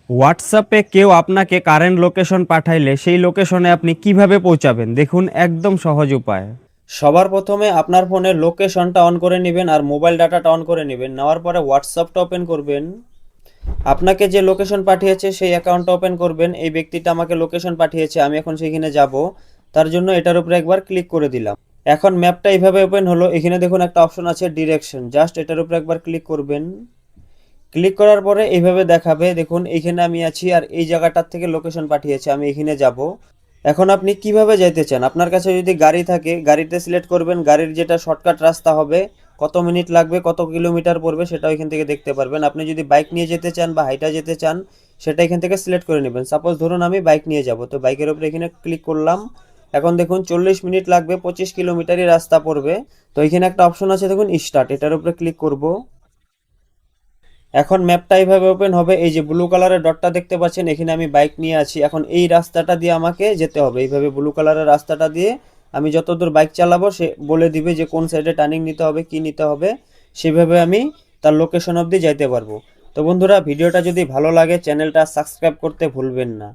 হোয়াটসঅ্যাপে কেউ আপনাকে কারেন্ট লোকেশন পাঠাইলে সেই লোকেশনে আপনি কিভাবে পৌঁছাবেন, দেখুন একদম সহজ উপায়। সবার প্রথমে আপনার ফোনে লোকেশনটা অন করে নেবেন আর মোবাইল ডাটাটা অন করে নেবেন। নেওয়ার পরে হোয়াটসঅ্যাপটা ওপেন করবেন। আপনাকে যে লোকেশন পাঠিয়েছে সেই অ্যাকাউন্টটা ওপেন করবেন। এই ব্যক্তিটা আমাকে লোকেশন পাঠিয়েছে, আমি এখন সেখানে যাব। তার জন্য এটার উপরে একবার ক্লিক করে দিলাম। এখন ম্যাপটা এইভাবে ওপেন হলো। এখানে দেখুন একটা অপশন আছে ডিরেকশন, জাস্ট এটার উপরে একবার ক্লিক করবেন। ক্লিক করার পরে এইভাবে দেখাবে, দেখুন এইখানে আমি আছি আর এই জায়গাটার থেকে লোকেশন পাঠিয়েছে, আমি এখানে যাব। এখন আপনি কিভাবে যাইতে চান, আপনার কাছে যদি গাড়ি থাকে গাড়িতে সিলেক্ট করবেন, গাড়ির যেটা শর্টকাট রাস্তা হবে, কত মিনিট লাগবে কত কিলোমিটার পড়বে সেটা এখান থেকে দেখতে পারবেন। আপনি যদি বাইক নিয়ে যেতে চান বা হাইটা যেতে চান সেটা এখান থেকে সিলেক্ট করে নেবেন। সাপোজ ধরুন আমি বাইক নিয়ে যাব, তো বাইকের উপরে এখানে ক্লিক করলাম। এখন দেখুন 40 মিনিট লাগবে, 25 কিলোমিটারই রাস্তা পড়বে। তো এখানে একটা অপশন আছে দেখুন স্টার্ট, এটার উপরে ক্লিক করব। এখন ম্যাপটা এইভাবে ওপেন হবে। এই যে ব্লু কালারের ডটটা দেখতে পাচ্ছেন, এখানে আমি বাইক নিয়ে আছি। এখন এই রাস্তাটা দিয়ে আমাকে যেতে হবে, এইভাবে ব্লু কালারের রাস্তাটা দিয়ে আমি যতদূর বাইক চালাবো সে বলে দিবে যে কোন সাইডে টার্নিং নিতে হবে কি নিতে হবে, সেভাবে আমি তার লোকেশন অবধি যাইতে পারবো। তো বন্ধুরা, ভিডিওটা যদি ভালো লাগে চ্যানেলটা সাবস্ক্রাইব করতে ভুলবেন না।